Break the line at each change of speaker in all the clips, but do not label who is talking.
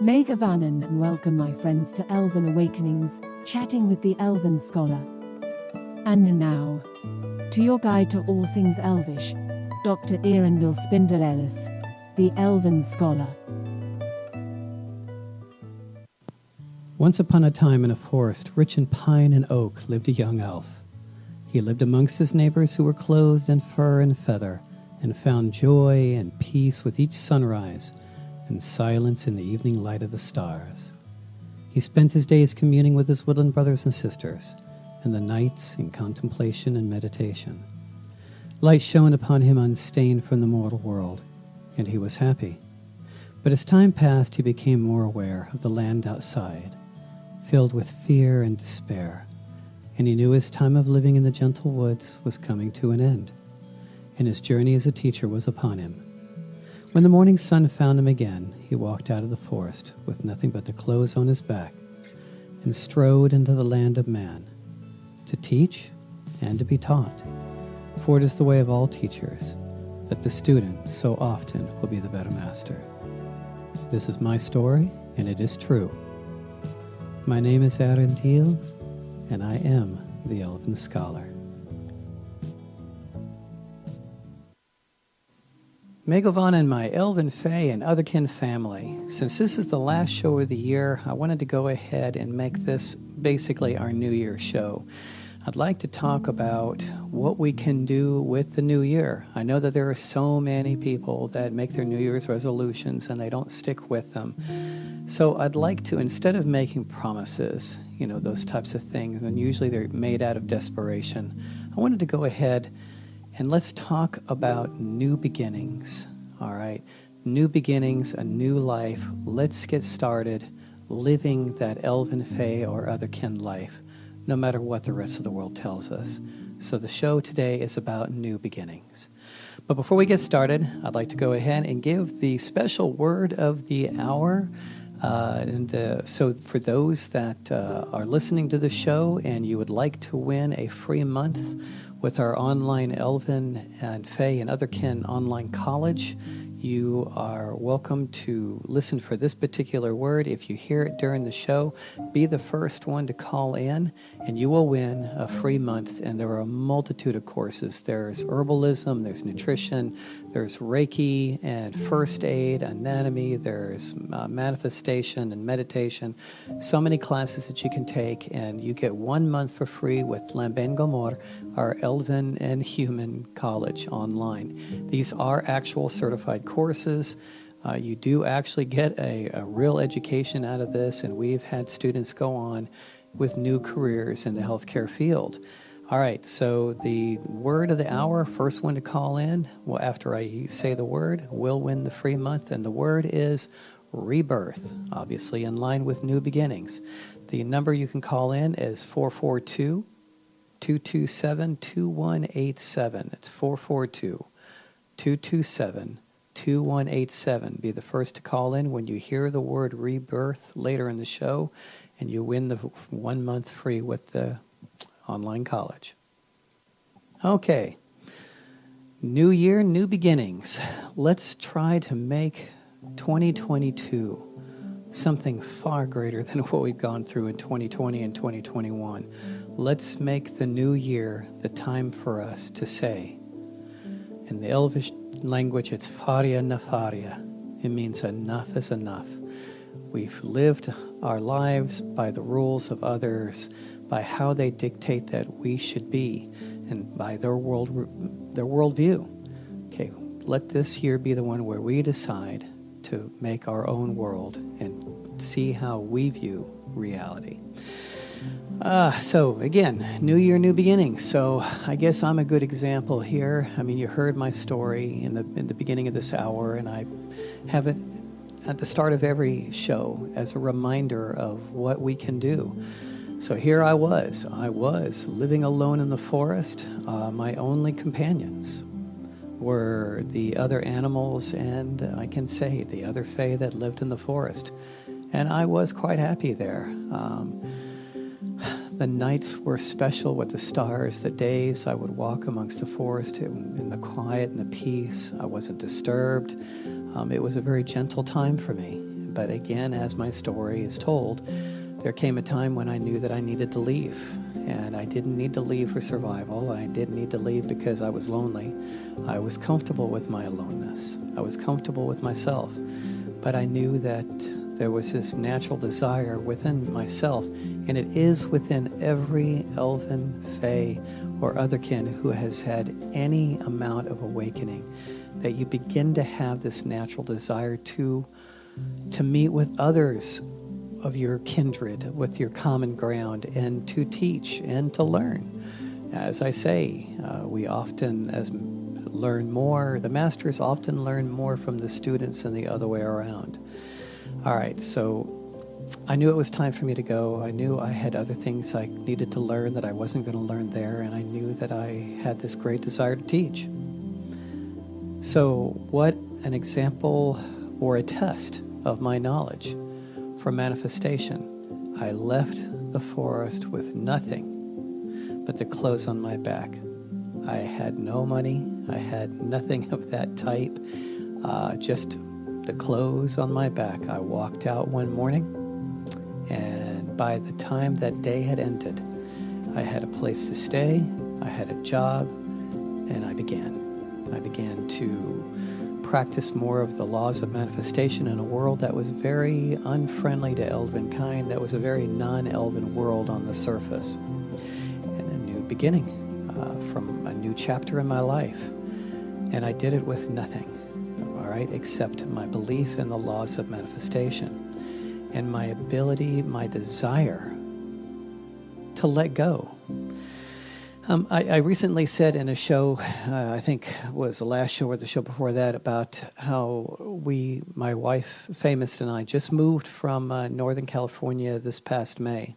Megavanan and welcome my friends to Elven Awakenings, chatting with the Elven Scholar. And now, to your guide to all things Elvish, Dr. Erendil Spindelellis, the Elven Scholar.
Once upon a time in a forest rich in pine and oak lived a young elf. He lived amongst his neighbors who were clothed in fur and feather, and found joy and peace with each sunrise, and silence in the evening light of the stars. He spent his days communing with his woodland brothers and sisters, and the nights in contemplation and meditation. Light shone upon him unstained from the mortal world, and he was happy. But as time passed, he became more aware of the land outside, filled with fear and despair, and he knew his time of living in the gentle woods was coming to an end, and his journey as a teacher was upon him. When the morning sun found him again, he walked out of the forest with nothing but the clothes on his back and strode into the land of man, to teach and to be taught. For it is the way of all teachers that the student so often will be the better master. This is my story, and it is true. My name is Erendil, and I am the Elven Scholar. Megovan and my Elven Fae and Otherkin family, since this is the last show of the year, I wanted to go ahead and make this basically our New Year show. I'd like to talk about what we can do with the new year. I know that there are so many people that make their New Year's resolutions and they don't stick with them. So I'd like to, instead of making promises, those types of things, and usually they're made out of desperation, I wanted to go ahead and let's talk about new beginnings, all right? New beginnings, a new life. Let's get started living that Elven Fae or Otherkin life, no matter what the rest of the world tells us. So the show today is about new beginnings. But before we get started, I'd like to go ahead and give the special word of the hour. So for those that are listening to the show and you would like to win a free month with our online Elven and Fae and Otherkin online college, you are welcome to listen for this particular word. If you hear it during the show, be the first one to call in, and you will win a free month. And there are a multitude of courses. There's herbalism, there's nutrition, there's Reiki and first aid, anatomy, there's manifestation and meditation. So many classes that you can take, and you get 1 month for free with Lamben Gomor, our Elven and Human College online. These are actual certified courses. You do actually get a real education out of this, and we've had students go on with new careers in the healthcare field. All right, so the word of the hour, first one to call in, well, after I say the word, will win the free month, and the word is rebirth, obviously in line with new beginnings. The number you can call in is 442-227-2187. It's 442-227-2187. Be the first to call in when you hear the word rebirth later in the show, and you win the 1 month free with the online college. Okay. New year, new beginnings. Let's try to make 2022 something far greater than what we've gone through in 2020 and 2021. Let's make the new year the time for us to say, in the Elvish language, it's faria na faria. It means enough is enough. We've lived our lives by the rules of others, by how they dictate that we should be, and by their worldview. Okay, let this year be the one where we decide to make our own world and see how we view reality. So again, new year, new beginnings. So I guess I'm a good example here. I mean, you heard my story in the beginning of this hour, and I have it at the start of every show as a reminder of what we can do. So here I was living alone in the forest. My only companions were the other animals, and I can say the other Fae that lived in the forest. And I was quite happy there. The nights were special with the stars. The days I would walk amongst the forest in the quiet and the peace. I wasn't disturbed. It was a very gentle time for me. But again, as my story is told, there came a time when I knew that I needed to leave. And I didn't need to leave for survival. I didn't need to leave because I was lonely. I was comfortable with my aloneness. I was comfortable with myself. But I knew that there was this natural desire within myself, and it is within every elven, fae, or otherkin who has had any amount of awakening, that you begin to have this natural desire to meet with others of your kindred, with your common ground, and to teach and to learn. As I say, we often learn more. The masters often learn more from the students than the other way around. All right, so I knew it was time for me to go. I knew I had other things I needed to learn that I wasn't going to learn there, and I knew that I had this great desire to teach. So what an example or a test of my knowledge for manifestation. I left the forest with nothing but the clothes on my back. I had no money. I had nothing of that type, just the clothes on my back. I walked out one morning, and by the time that day had ended, I had a place to stay, I had a job, and I began to practice more of the laws of manifestation in a world that was very unfriendly to elven kind, that was a very non-elven world on the surface. And a new beginning from a new chapter in my life. And I did it with nothing, all right, except my belief in the laws of manifestation and my ability, my desire to let go. I recently said in a show, I think it was the last show or the show before that, about how my wife, Famous, and I just moved from Northern California this past May.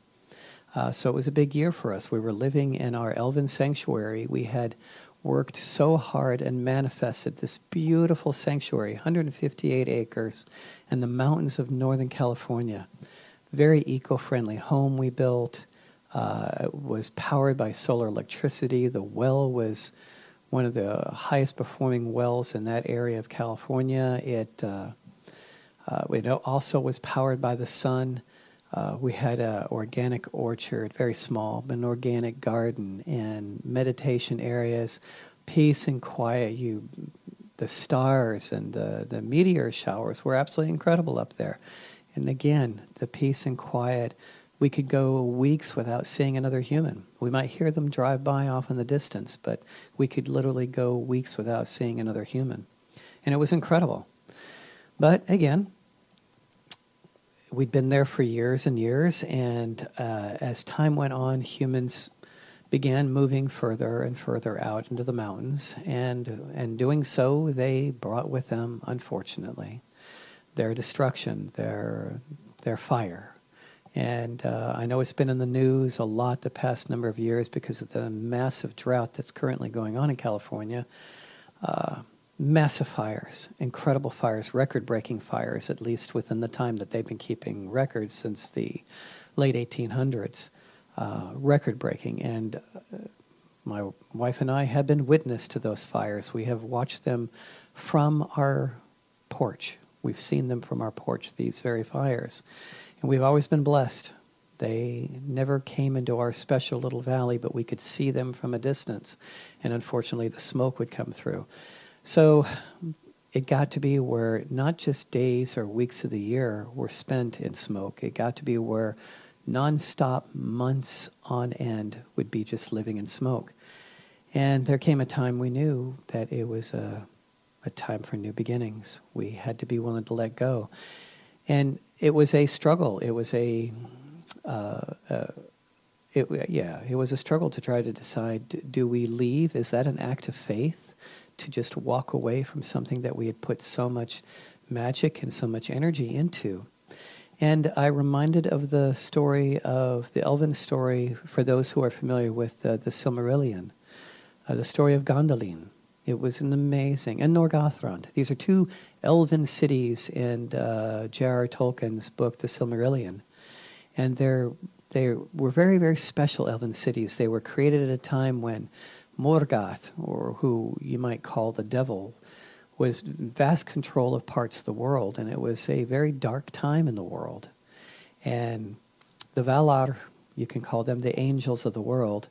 So it was a big year for us. We were living in our Elven Sanctuary. We had worked so hard and manifested this beautiful sanctuary, 158 acres in the mountains of Northern California. Very eco-friendly home we built. It was powered by solar electricity. The well was one of the highest performing wells in that area of California. It also was powered by the sun. We had an organic orchard, very small, but an organic garden and meditation areas, peace and quiet. The stars and the meteor showers were absolutely incredible up there. And again, the peace and quiet. We could go weeks without seeing another human. We might hear them drive by off in the distance, but we could literally go weeks without seeing another human. And it was incredible. But again, we'd been there for years and years, and as time went on, humans began moving further and further out into the mountains, and doing so, they brought with them, unfortunately, their destruction, their fire. And I know it's been in the news a lot the past number of years because of the massive drought that's currently going on in California. Massive fires, incredible fires, record-breaking fires, at least within the time that they've been keeping records since the late 1800s. Record-breaking. And my wife and I have been witness to those fires. We have watched them from our porch. We've seen them from our porch, these very fires. And we've always been blessed. They never came into our special little valley, but we could see them from a distance. And unfortunately, the smoke would come through. So it got to be where not just days or weeks of the year were spent in smoke. It got to be where nonstop months on end would be just living in smoke. And there came a time we knew that it was a time for new beginnings. We had to be willing to let go. And it was a struggle. It was it was a struggle to try to decide, do we leave? Is that an act of faith to just walk away from something that we had put so much magic and so much energy into? And I reminded of the story of the Elven story, for those who are familiar with the Silmarillion, the story of Gondolin. It was an amazing, and Norgothrond. These are two elven cities in J.R.R. Tolkien's book, The Silmarillion. And they were very, very special elven cities. They were created at a time when Morgoth, or who you might call the devil, was vast control of parts of the world, and it was a very dark time in the world. And the Valar, you can call them the angels of the world,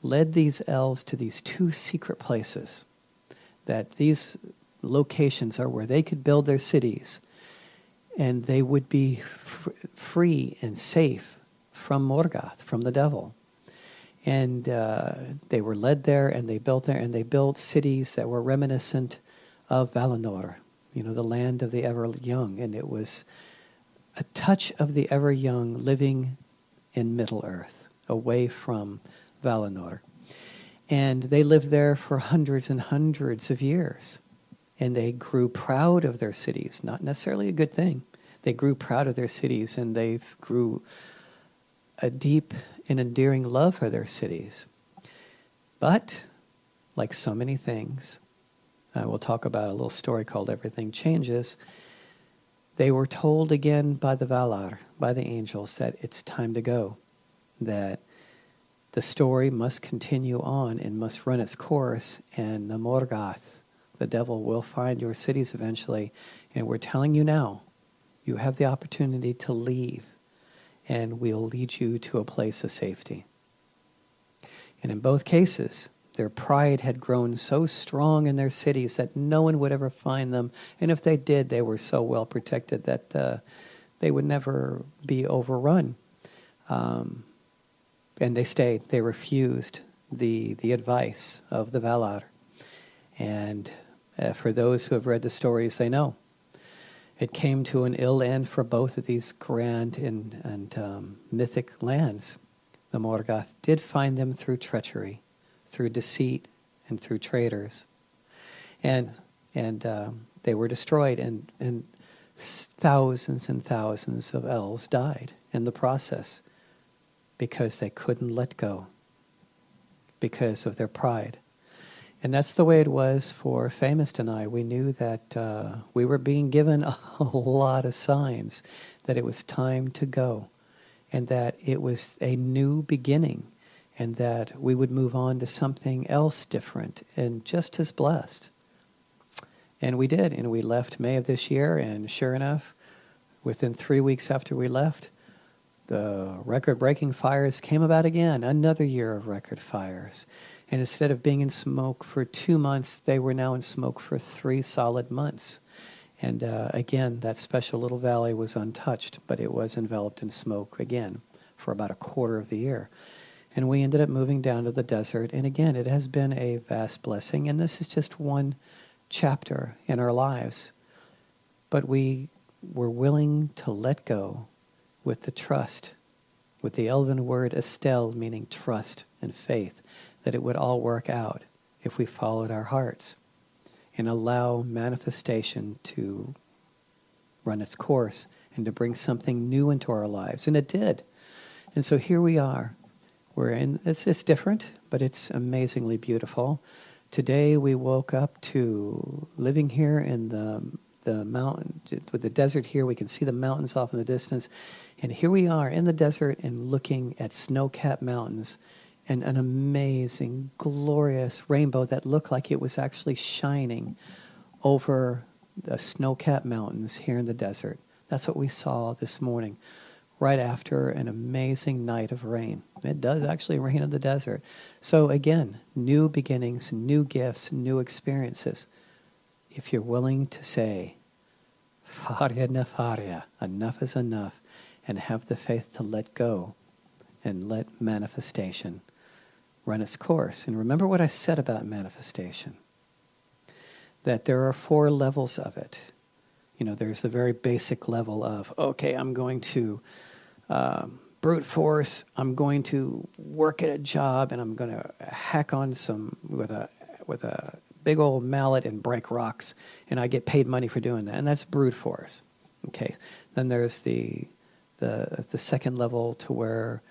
led these elves to these two secret places, that these locations are where they could build their cities, and they would be free and safe from Morgoth, from the devil. And they were led there, and they built there, and they built cities that were reminiscent of Valinor, the land of the ever-young. And it was a touch of the ever-young living in Middle-earth, away from Valinor. And they lived there for hundreds and hundreds of years. And they grew proud of their cities, not necessarily a good thing. They grew proud of their cities, and they grew a deep and endearing love for their cities. But, like so many things, we'll talk about a little story called Everything Changes, they were told again by the Valar, by the angels, that it's time to go, that the story must continue on and must run its course, and the Morgoth, the devil, will find your cities eventually. And we're telling you now, you have the opportunity to leave, and we'll lead you to a place of safety. And in both cases, their pride had grown so strong in their cities that no one would ever find them. And if they did, they were so well protected that they would never be overrun. And they stayed. They refused the advice of the Valar. And for those who have read the stories, they know. It came to an ill end for both of these grand and mythic lands. The Morgoth did find them through treachery, through deceit, and through traitors. And they were destroyed, and thousands and thousands of elves died in the process because they couldn't let go, because of their pride. And that's the way it was for Famous and I. We knew that we were being given a lot of signs that it was time to go, and that it was a new beginning, and that we would move on to something else different and just as blessed. And we did, and we left May of this year, and sure enough, within 3 weeks after we left, the record-breaking fires came about again, another year of record fires. And instead of being in smoke for 2 months, they were now in smoke for 3 solid months. And again, that special little valley was untouched, but it was enveloped in smoke again for about a quarter of the year. And we ended up moving down to the desert. And again, it has been a vast blessing. And this is just one chapter in our lives. But we were willing to let go with the trust, with the Elven word Estel, meaning trust and faith, that it would all work out if we followed our hearts and allow manifestation to run its course and to bring something new into our lives. And it did. And so here we are. We're in, it's different, but it's amazingly beautiful. Today we woke up to living here in the mountain, with the desert here. We can see the mountains off in the distance. And here we are in the desert and looking at snow-capped mountains and an amazing, glorious rainbow that looked like it was actually shining over the snow-capped mountains here in the desert. That's what we saw this morning, right after an amazing night of rain. It does actually rain in the desert. So again, new beginnings, new gifts, new experiences. If you're willing to say, Faria nefaria, enough is enough, and have the faith to let go and let manifestation run its course. And remember what I said about manifestation, that there are 4 levels of it. There's the very basic level of, okay, I'm going to brute force, I'm going to work at a job, and I'm going to hack on some with a big old mallet and break rocks, and I get paid money for doing that, and that's brute force. Okay, then there's the second level, to where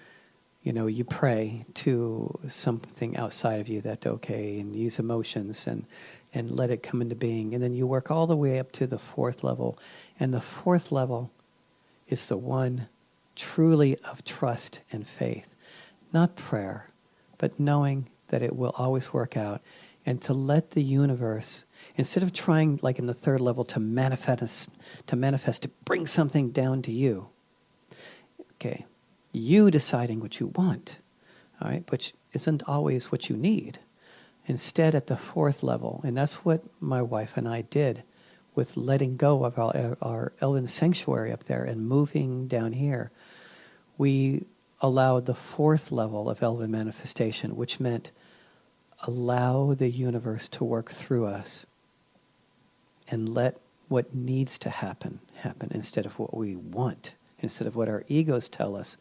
you pray to something outside of you that, okay, and use emotions and let it come into being. And then you work all the way up to the 4th level. And the 4th level is the one truly of trust and faith. Not prayer, but knowing that it will always work out. and to let the universe, instead of trying, like in the third level, to manifest, to bring something down to you. Okay, you deciding what you want, all right, which isn't always what you need. Instead, at the fourth level, and that's what my wife and I did with letting go of our Elven Sanctuary up there and moving down here, we allowed the fourth level of Elven manifestation, which meant allow the universe to work through us and let what needs to happen instead of what we want, instead of what our egos tell us.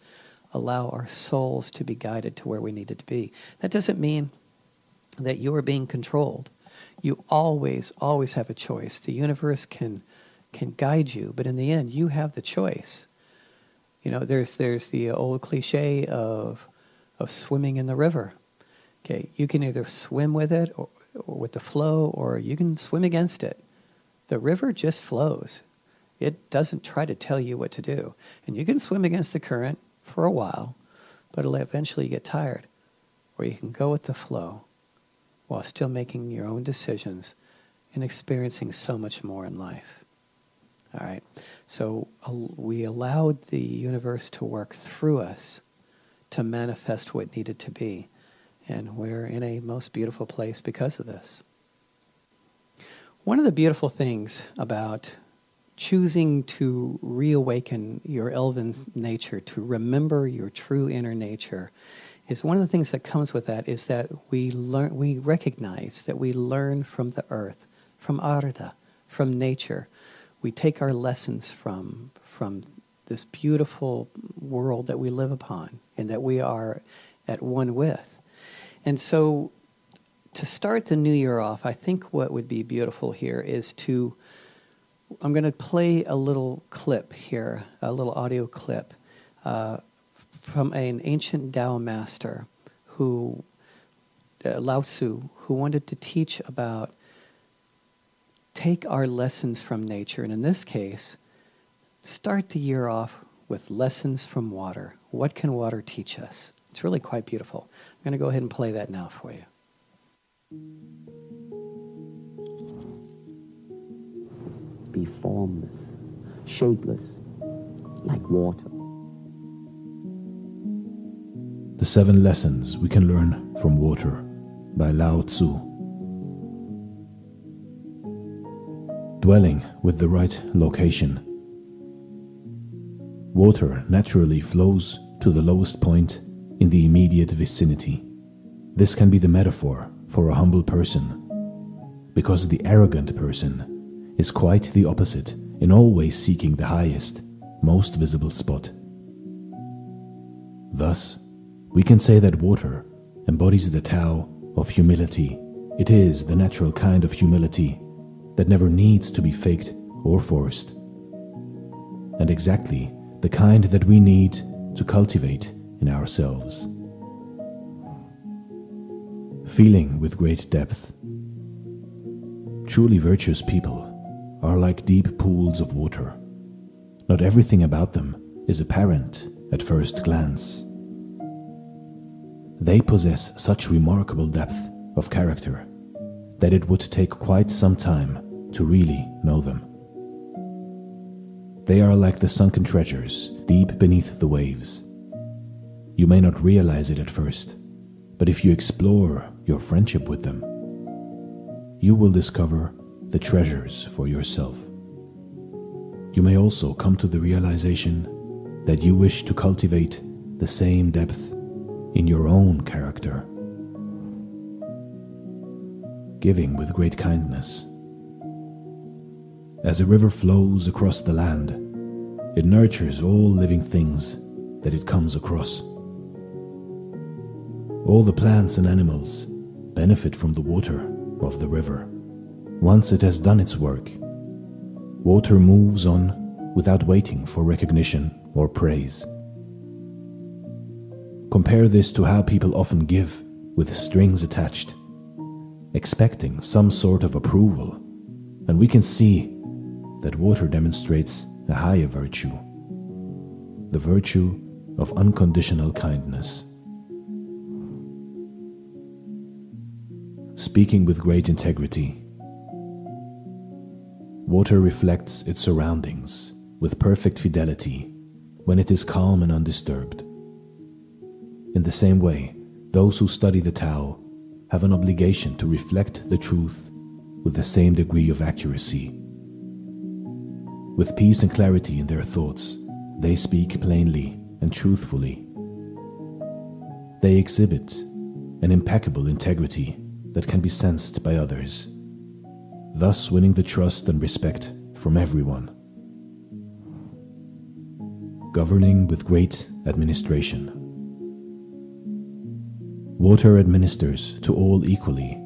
Allow our souls to be guided to where we needed to be. That doesn't mean that you are being controlled. You always have a choice. The universe can guide you, but in the end, you have the choice. You know, there's the old cliche of swimming in the river. Okay, you can either swim with it or with the flow, or you can swim against it. The river just flows. It doesn't try to tell you what to do. And you can swim against the current for a while, but it'll eventually get tired. Or you can go with the flow while still making your own decisions and experiencing so much more in life. All right, so we allowed the universe to work through us to manifest what needed to be. And we're in a most beautiful place because of this. One of the beautiful things about choosing to reawaken your elven nature, to remember your true inner nature, is one of the things that comes with that is that we recognize that we learn from the earth, from Arda, from nature. We take our lessons from this beautiful world that we live upon and that we are at one with. And so to start the new year off, I think what would be beautiful here is I'm going to play a little clip here, a little audio clip from an ancient Tao master Lao Tzu, who wanted to teach about take our lessons from nature. And in this case, start the year off with lessons from water. What can water teach us? It's really quite beautiful. I'm going to go ahead and play that now for you.
Be formless, shapeless, like water.
The 7 Lessons We Can Learn from Water by Lao Tzu. Dwelling with the right location. Water naturally flows to the lowest point in the immediate vicinity. This can be the metaphor for a humble person, because the arrogant person is quite the opposite in always seeking the highest, most visible spot. Thus, we can say that water embodies the Tao of humility. It is the natural kind of humility that never needs to be faked or forced, and exactly the kind that we need to cultivate in ourselves. Feeling with great depth. Truly virtuous people are like deep pools of water. Not everything about them is apparent at first glance. They possess such remarkable depth of character that it would take quite some time to really know them. They are like the sunken treasures deep beneath the waves. You may not realize it at first, but if you explore your friendship with them, you will discover the treasures for yourself. You may also come to the realization that you wish to cultivate the same depth in your own character. Giving with great kindness. As a river flows across the land, it nurtures all living things that it comes across. All the plants and animals benefit from the water of the river. Once it has done its work, water moves on without waiting for recognition or praise. Compare this to how people often give with strings attached, expecting some sort of approval, and we can see that water demonstrates a higher virtue, the virtue of unconditional kindness. speaking with great integrity. Water reflects its surroundings with perfect fidelity when it is calm and undisturbed. In the same way, those who study the Tao have an obligation to reflect the truth with the same degree of accuracy. With peace and clarity in their thoughts, they speak plainly and truthfully. They exhibit an impeccable integrity that can be sensed by others, thus winning the trust and respect from everyone. Governing with great administration. Water administers to all equally.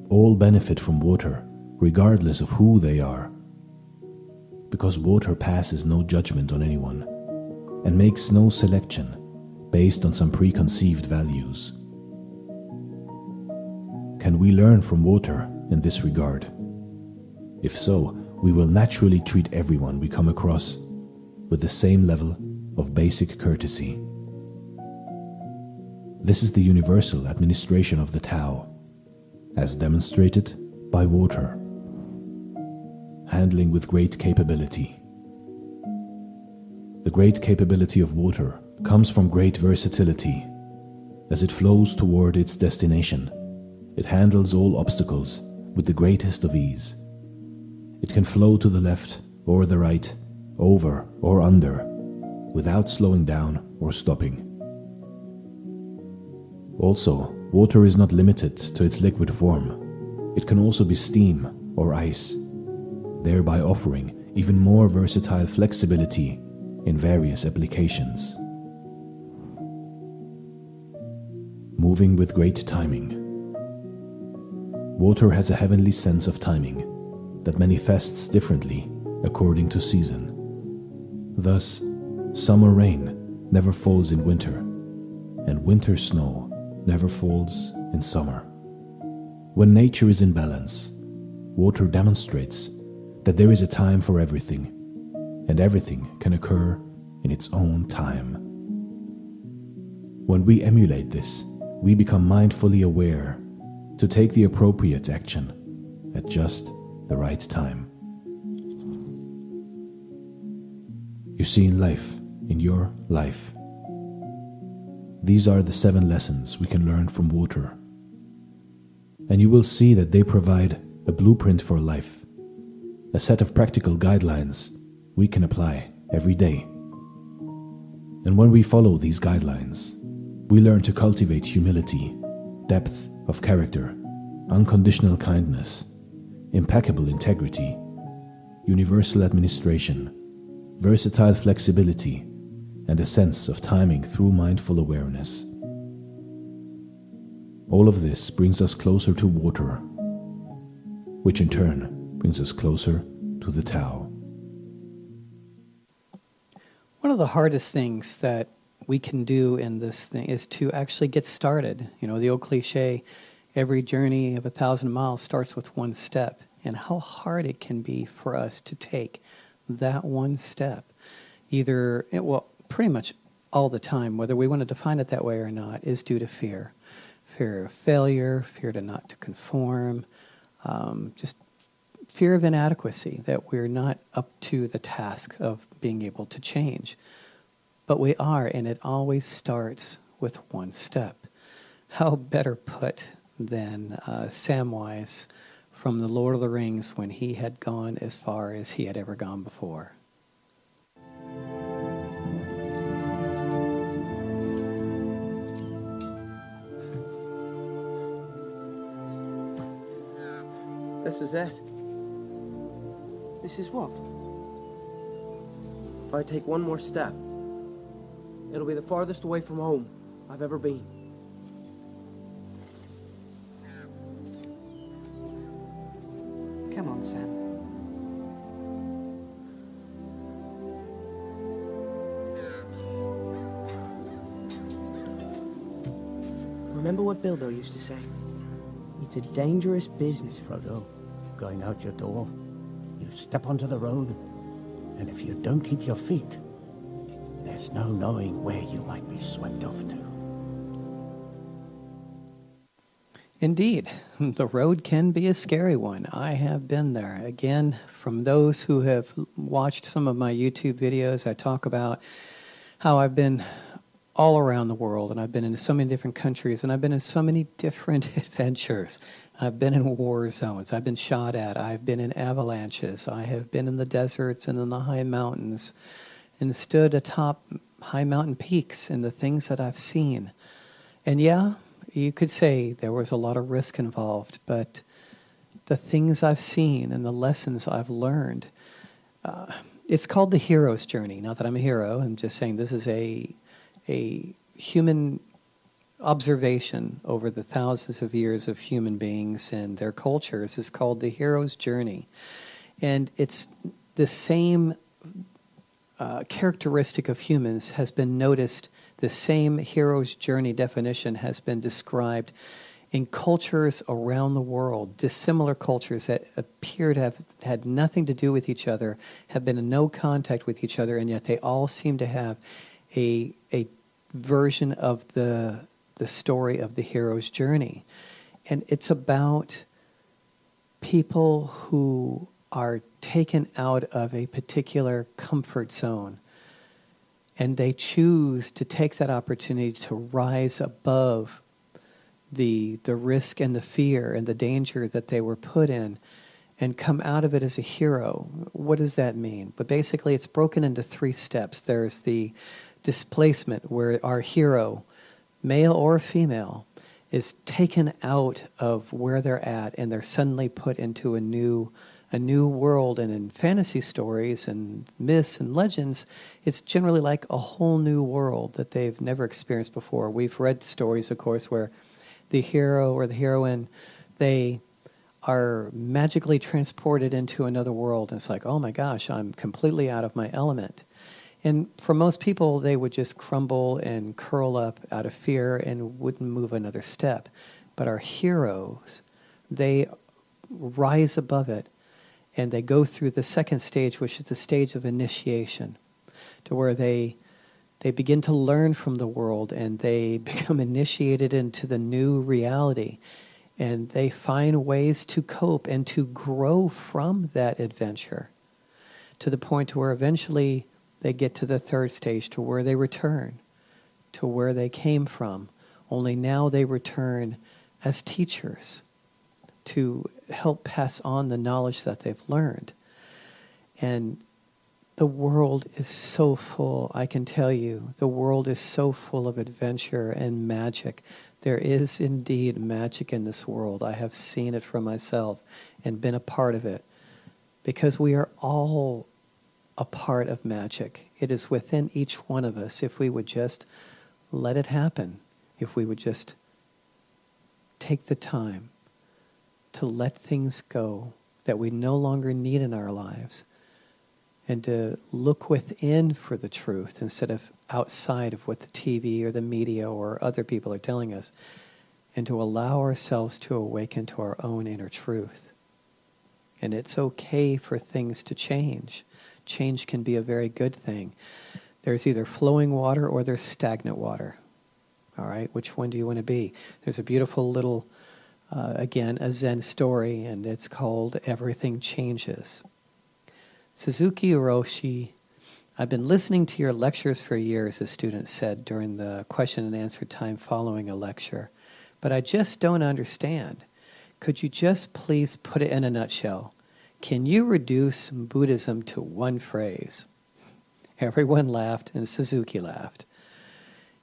All benefit from water, regardless of who they are, because water passes no judgment on anyone and makes no selection based on some preconceived values. Can we learn from water in this regard? If so, we will naturally treat everyone we come across with the same level of basic courtesy. This is the universal administration of the Tao, as demonstrated by water, handling with great capability. The great capability of water comes from great versatility. As it flows toward its destination, it handles all obstacles with the greatest of ease. It can flow to the left or the right, over or under, without slowing down or stopping. Also, water is not limited to its liquid form. It can also be steam or ice, thereby offering even more versatile flexibility in various applications. Moving with great timing. Water has a heavenly sense of timing that manifests differently according to season. Thus, summer rain never falls in winter, and winter snow never falls in summer. When nature is in balance, water demonstrates that there is a time for everything, and everything can occur in its own time. When we emulate this, we become mindfully aware to take the appropriate action at just the right time. You see, in life, in your life, these are the 7 lessons we can learn from water. And you will see that they provide a blueprint for life, a set of practical guidelines we can apply every day. And when we follow these guidelines, we learn to cultivate humility, depth of character, unconditional kindness, impeccable integrity, universal administration, versatile flexibility, and a sense of timing through mindful awareness. All of this brings us closer to water, which in turn brings us closer to the Tao.
One of the hardest things that we can do in this thing is to actually get started. You know, the old cliche, every journey of 1,000 miles starts with one step, and how hard it can be for us to take that one step. Pretty much all the time, whether we want to define it that way or not, is due to fear. Fear of failure, fear to not to conform, just fear of inadequacy, that we're not up to the task of being able to change. But we are, and it always starts with one step. How better put than Samwise from The Lord of the Rings when he had gone as far as he had ever gone before.
This is it.
This is what?
If I take one more step, it'll be the farthest away from home I've ever been.
Come on, Sam. Remember what Bilbo used to say? It's a dangerous business.
Frodo, going out your door, you step onto the road, and if you don't keep your feet, there's no knowing where you might be swept off to.
Indeed, the road can be a scary one. I have been there. Again, from those who have watched some of my YouTube videos, I talk about how I've been all around the world, and I've been in so many different countries, and I've been in so many different adventures. I've been in war zones. I've been shot at. I've been in avalanches. I have been in the deserts and in the high mountains and stood atop high mountain peaks and the things that I've seen. And yeah, you could say there was a lot of risk involved, but the things I've seen and the lessons I've learned, it's called the hero's journey. Not that I'm a hero. I'm just saying this is a human observation over the thousands of years of human beings and their cultures is called the hero's journey. And it's the same characteristic of humans has been noticed. The same hero's journey definition has been described in cultures around the world. Dissimilar cultures that appear to have had nothing to do with each other, have been in no contact with each other, and yet they all seem to have a version of the story of the hero's journey. And it's about people who are taken out of a particular comfort zone, and they choose to take that opportunity to rise above the risk and the fear and the danger that they were put in and come out of it as a hero. What does that mean? But basically it's broken into 3 steps. There's the displacement, where our hero, male or female, is taken out of where they're at and they're suddenly put into a new world. And in fantasy stories and myths and legends, it's generally like a whole new world that they've never experienced before. We've read stories, of course, where the hero or the heroine, they are magically transported into another world. And it's like, oh my gosh, I'm completely out of my element. And for most people, they would just crumble and curl up out of fear and wouldn't move another step. But our heroes, they rise above it, and they go through the second stage, which is the stage of initiation, to where they begin to learn from the world, and they become initiated into the new reality. And they find ways to cope and to grow from that adventure to the point where eventually they get to the third stage, to where they return to where they came from. Only now they return as teachers to help pass on the knowledge that they've learned. And the world is so full, I can tell you, the world is so full of adventure and magic. There is indeed magic in this world. I have seen it for myself and been a part of it, because we are all a part of magic. It is within each one of us if we would just let it happen, if we would just take the time to let things go that we no longer need in our lives, and to look within for the truth instead of outside of what the TV or the media or other people are telling us, and to allow ourselves to awaken to our own inner truth. And it's okay for things to change. Change can be a very good thing. There's either flowing water or there's stagnant water. All right, which one do you want to be? There's a beautiful little, again, a Zen story, and it's called Everything Changes. Suzuki Hiroshi, I've been listening to your lectures for years, a student said during the question and answer time following a lecture, but I just don't understand. Could you just please put it in a nutshell? Can you reduce Buddhism to one phrase? Everyone laughed, and Suzuki laughed.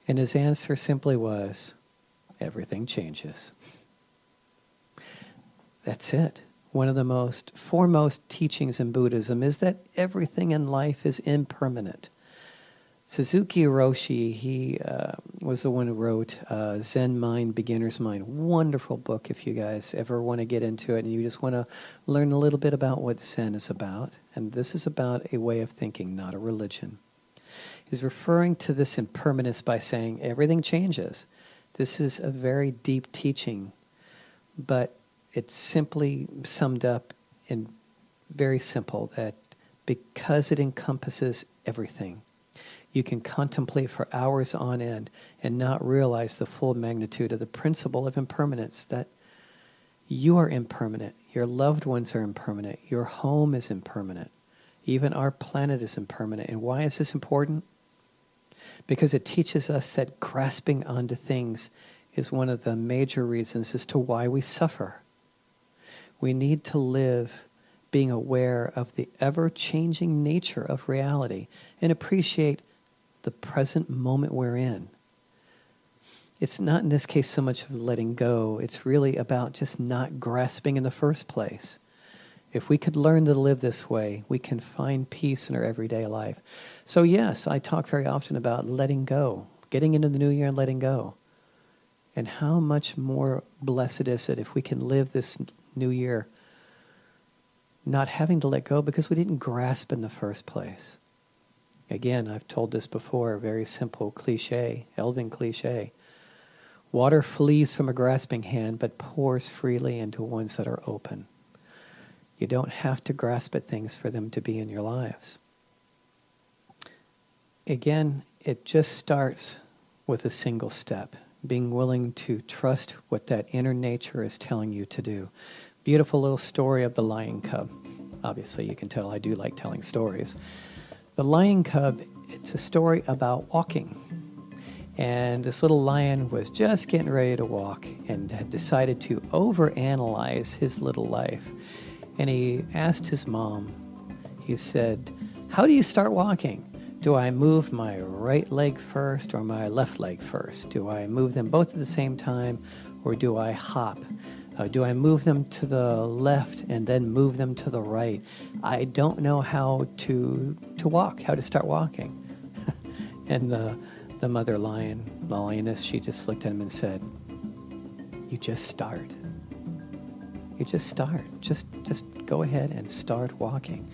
And his answer simply was, everything changes. That's it. One of the foremost teachings in Buddhism is that everything in life is impermanent. Suzuki Hiroshi, he was the one who wrote Zen Mind, Beginner's Mind. Wonderful book if you guys ever want to get into it and you just want to learn a little bit about what Zen is about. And this is about a way of thinking, not a religion. He's referring to this impermanence by saying everything changes. This is a very deep teaching, but it's simply summed up in very simple, that because it encompasses everything, you can contemplate for hours on end and not realize the full magnitude of the principle of impermanence, that You are impermanent. Your loved ones are impermanent. Your home is impermanent. Even our planet is impermanent. And why is this important? Because it teaches us that grasping onto things is one of the major reasons as to why we suffer. We need to live being aware of the ever-changing nature of reality and appreciate the present moment we're in. It's not in this case so much of letting go. It's really about just not grasping in the first place. If we could learn to live this way, we can find peace in our everyday life. So yes, I talk very often about letting go, getting into the new year and letting go. And how much more blessed is it if we can live this new year not having to let go because we didn't grasp in the first place. Again, I've told this before, a very simple cliche, Elven cliche. Water flees from a grasping hand, but pours freely into ones that are open. You don't have to grasp at things for them to be in your lives. Again, it just starts with a single step, being willing to trust what that inner nature is telling you to do. Beautiful little story of the Lion Cub. Obviously, you can tell I do like telling stories. The Lion Cub, it's a story about walking. And this little lion was just getting ready to walk and had decided to overanalyze his little life. And he asked his mom, he said, "How do you start walking? Do I move my right leg first or my left leg first? Do I move them both at the same time or do I hop? Do I move them to the left and then move them to the right? I don't know how to walk, how to start walking." And the mother lioness, she just looked at him and said, "You just start. You just start. Just go ahead and start walking.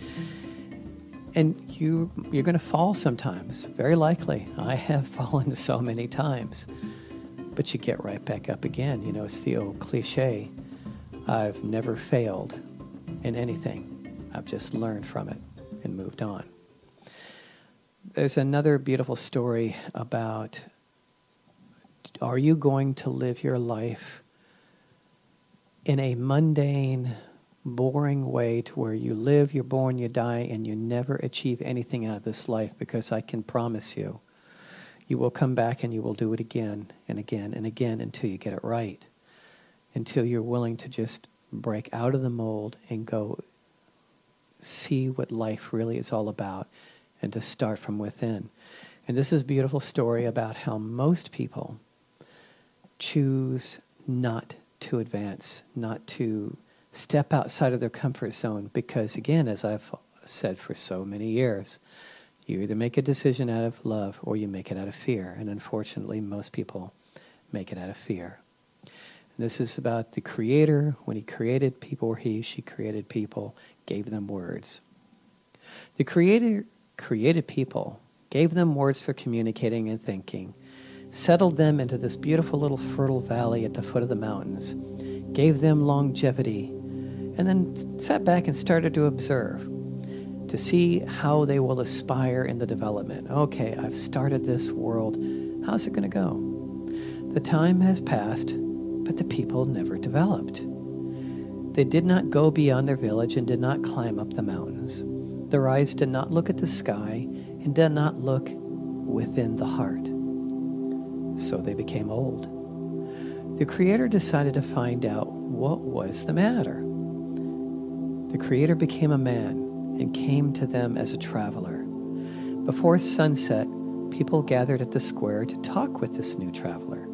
And you're going to fall sometimes, very likely. I have fallen so many times. But you get right back up again. You know, it's the old cliche, I've never failed in anything. I've just learned from it and moved on." There's another beautiful story about, are you going to live your life in a mundane, boring way to where you live, you're born, you die, and you never achieve anything out of this life? Because I can promise you, you will come back and you will do it again and again and again until you get it right, until you're willing to just break out of the mold and go see what life really is all about and to start from within. And this is a beautiful story about how most people choose not to advance, not to step outside of their comfort zone because, again, as I've said for so many years, you either make a decision out of love or you make it out of fear. And unfortunately, most people make it out of fear. And this is about the Creator. When He created people, or she created people, gave them words. The Creator created people, gave them words for communicating and thinking, settled them into this beautiful little fertile valley at the foot of the mountains, gave them longevity, and then sat back and started to observe, to see how they will aspire in the development. Okay, I've started this world. How's it going to go? The time has passed, but the people never developed. They did not go beyond their village and did not climb up the mountains. Their eyes did not look at the sky and did not look within the heart. So they became old. The Creator decided to find out what was the matter. The Creator became a man and came to them as a traveler. Before sunset, people gathered at the square to talk with this new traveler.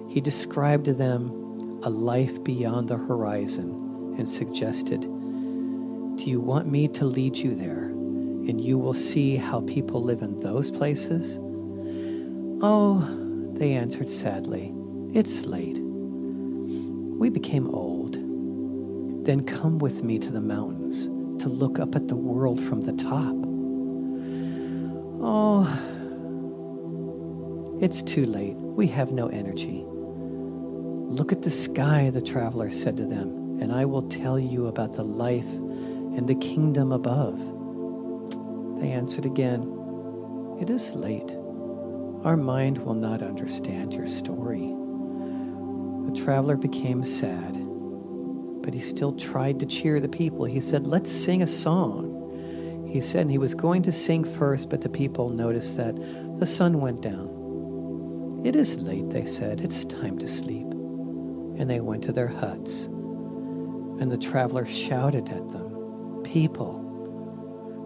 He described to them a life beyond the horizon and suggested, "Do you want me to lead you there, and you will see how people live in those places?" "Oh," they answered sadly, "it's late. We became old." "Then come with me to the mountains to look up at the world from the top." "Oh, it's too late. We have no energy." "Look at the sky," the traveler said to them, "and I will tell you about the life and the kingdom above." They answered again, "It is late. Our mind will not understand your story." The traveler became sad. but he still tried to cheer the people. He said, let's sing a song. He said, and he was going to sing first, but the people noticed that the sun went down. It is late, they said. It's time to sleep. And they went to their huts. And the traveler shouted at them, people,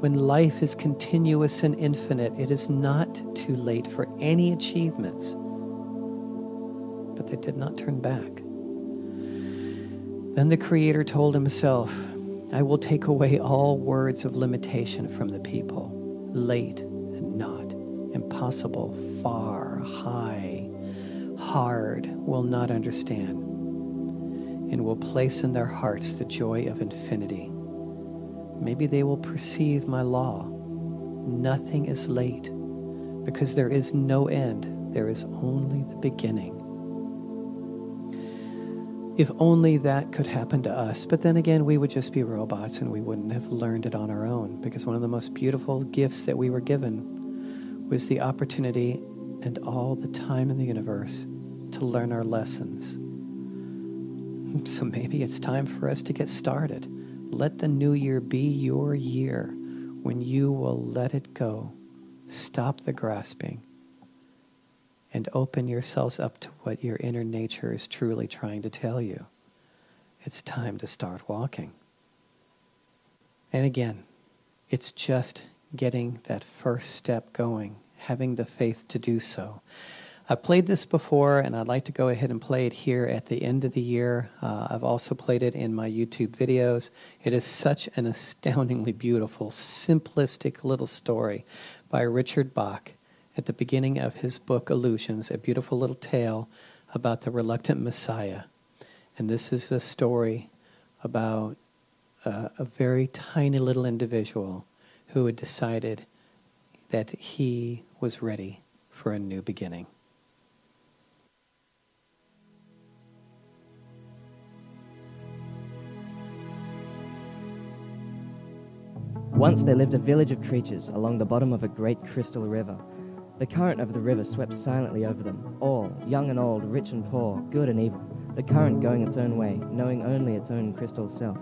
when life is continuous and infinite, it is not too late for any achievements. But they did not turn back. Then the Creator told himself, I will take away all words of limitation from the people. Late and not, impossible, far, high, hard, will not understand, and will place in their hearts the joy of infinity. Maybe they will perceive my law. Nothing is late, because there is no end. There is only the beginning. If only that could happen to us. But then again, we would just be robots and we wouldn't have learned it on our own, because one of the most beautiful gifts that we were given was the opportunity and all the time in the universe to learn our lessons. So maybe it's time for us to get started. Let the new year be your year when you will let it go, stop the grasping, and open yourselves up to what your inner nature is truly trying to tell you. It's time to start walking. And again, it's just getting that first step going, having the faith to do so. I've played this before, and I'd like to go ahead and play it here at the end of the year. I've also played it in my YouTube videos. It is such an astoundingly beautiful, simplistic little story by Richard Bach at the beginning of his book, Illusions, a beautiful little tale about the reluctant Messiah. And this is a story about a very tiny little individual who had decided that he was ready for a new beginning.
Once there lived a village of creatures along the bottom of a great crystal river. The current of the river swept silently over them, all, young and old, rich and poor, good and evil, the current going its own way, knowing only its own crystal self.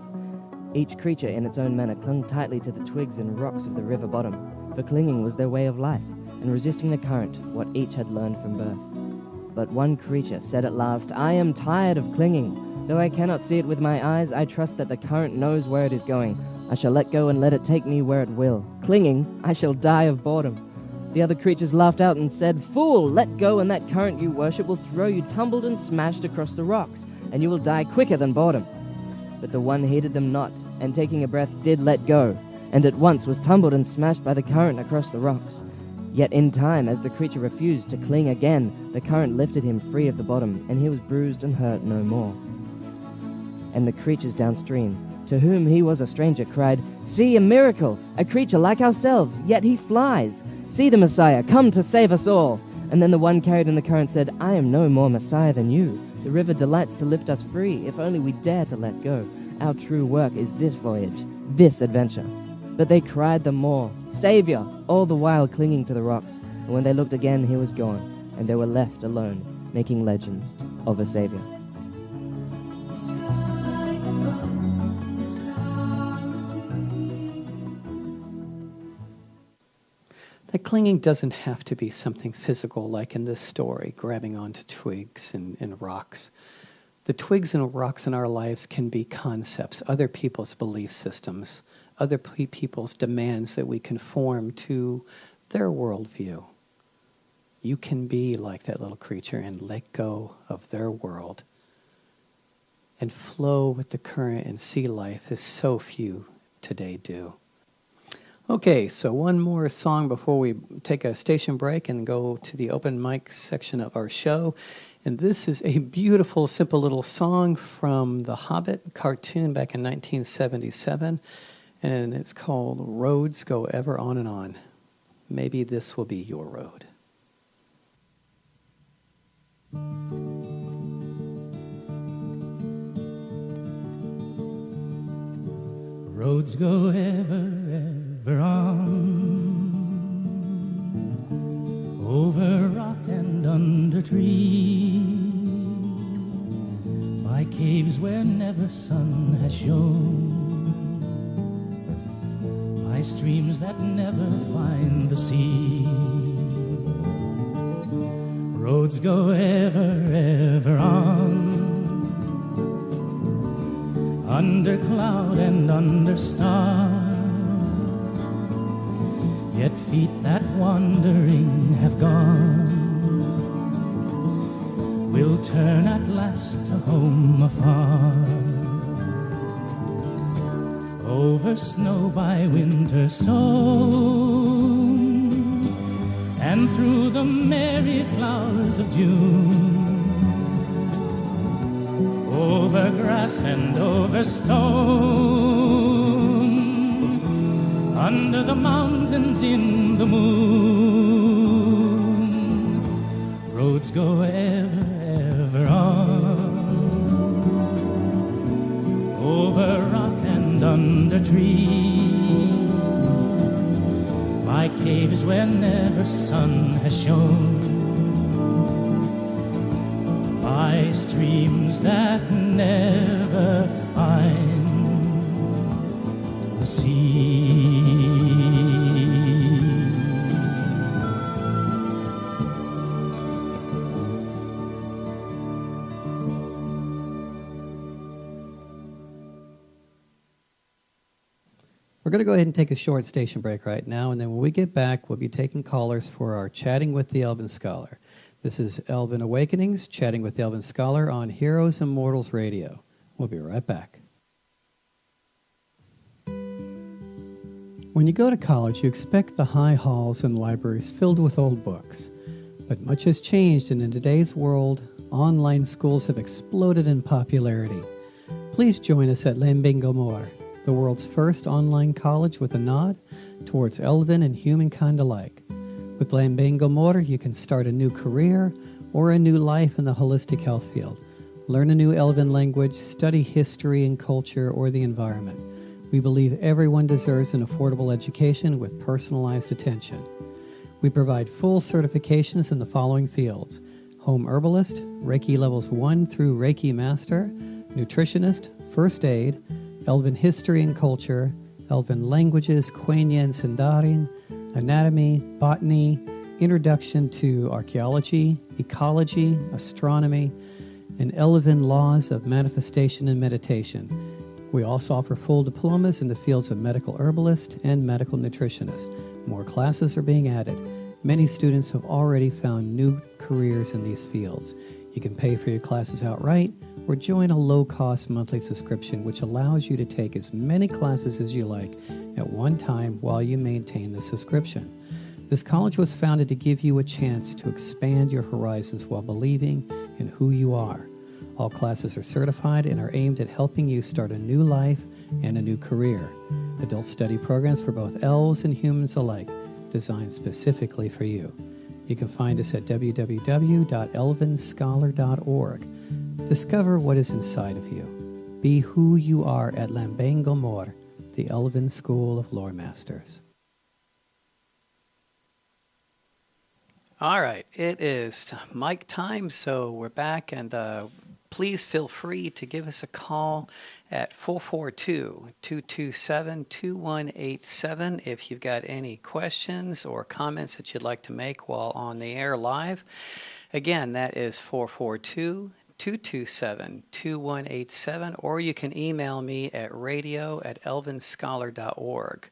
Each creature in its own manner clung tightly to the twigs and rocks of the river bottom, for clinging was their way of life, and resisting the current, what each had learned from birth. But one creature said at last, I am tired of clinging. Though I cannot see it with my eyes, I trust that the current knows where it is going. I shall let go and let it take me where it will. Clinging, I shall die of boredom. The other creatures laughed out and said, Fool, let go, and that current you worship will throw you tumbled and smashed across the rocks, and you will die quicker than boredom. But the one heeded them not, and taking a breath did let go, and at once was tumbled and smashed by the current across the rocks. Yet in time, as the creature refused to cling again, the current lifted him free of the bottom, and he was bruised and hurt no more. And the creatures downstream, to whom he was a stranger, cried, See, a miracle! A creature like ourselves, yet he flies! See the Messiah, come to save us all! And then the one carried in the current said, I am no more Messiah than you. The river delights to lift us free, if only we dare to let go. Our true work is this voyage, this adventure. But they cried the more, Savior! All the while clinging to the rocks. And when they looked again, he was gone, and they were left alone, making legends of a Savior.
The clinging doesn't have to be something physical like in this story, grabbing onto twigs and rocks. The twigs and rocks in our lives can be concepts, other people's belief systems, other people's demands that we conform to their worldview. You can be like that little creature and let go of their world and flow with the current and see life as so few today do. Okay, so one more song before we take a station break and go to the open mic section of our show. And this is a beautiful, simple little song from the Hobbit cartoon back in 1977. And it's called Roads Go Ever On and On. Maybe this will be your road.
Roads go ever on, over rock and under tree, by caves where never sun has shone, by streams that never find the sea. Roads go ever, ever on, under cloud and under star, yet feet that wandering have gone will turn at last to home afar. Over snow by winter sown, and through the merry flowers of June, over grass and over stone, under the mountains in the moon, roads go ever, ever on, over rock and under tree, by caves where never sun has shone, by streams that never find the sea.
We're going to go ahead and take a short station break right now, and then when we get back, we'll be taking callers for our Chatting with the Elven Scholar. This is Elven Awakenings, Chatting with the Elven Scholar on Heroes and Mortals Radio. We'll be right back. When you go to college, you expect the high halls and libraries filled with old books. But much has changed, and in today's world, online schools have exploded in popularity. Please join us at Lambengomor, the world's first online college with a nod towards Elven and humankind alike. With Lambengomor, you can start a new career or a new life in the holistic health field. Learn a new Elven language, study history and culture or the environment. We believe everyone deserves an affordable education with personalized attention. We provide full certifications in the following fields: home herbalist, Reiki levels 1 through Reiki master, nutritionist, first aid, Elven history and culture, Elven languages, Quenya and Sindarin, anatomy, botany, introduction to archaeology, ecology, astronomy, and Elven laws of manifestation and meditation. We also offer full diplomas in the fields of medical herbalist and medical nutritionist. More classes are being added. Many students have already found new careers in these fields. You can pay for your classes outright or join a low-cost monthly subscription which allows you to take as many classes as you like at one time while you maintain the subscription. This college was founded to give you a chance to expand your horizons while believing in who you are. All classes are certified and are aimed at helping you start a new life and a new career. Adult study programs for both elves and humans alike, designed specifically for you. You can find us at www.elvenscholar.org. Discover what is inside of you. Be who you are at Lambengomor, the Elven School of Lore Masters. All right, it is mic time, so we're back, and please feel free to give us a call at 442-227-2187 if you've got any questions or comments that you'd like to make while on the air live. Again, that is 442-227-2187, or you can email me at radio@elvenscholar.org.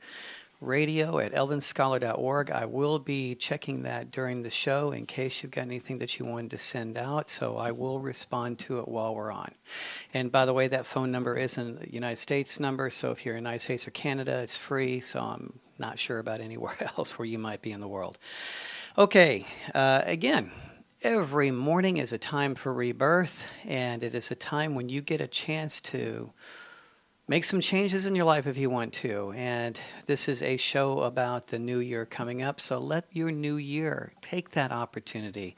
radio@elvenscholar.org. I will be checking that during the show in case you've got anything that you wanted to send out, so I will respond to it while we're on. And by the way, that phone number isn't a United States number, so if you're in the United States or Canada, it's free, so I'm not sure about anywhere else where you might be in the world. Okay, again, every morning is a time for rebirth, and it is a time when you get a chance to make some changes in your life if you want to. And this is a show about the new year coming up, so let your new year take that opportunity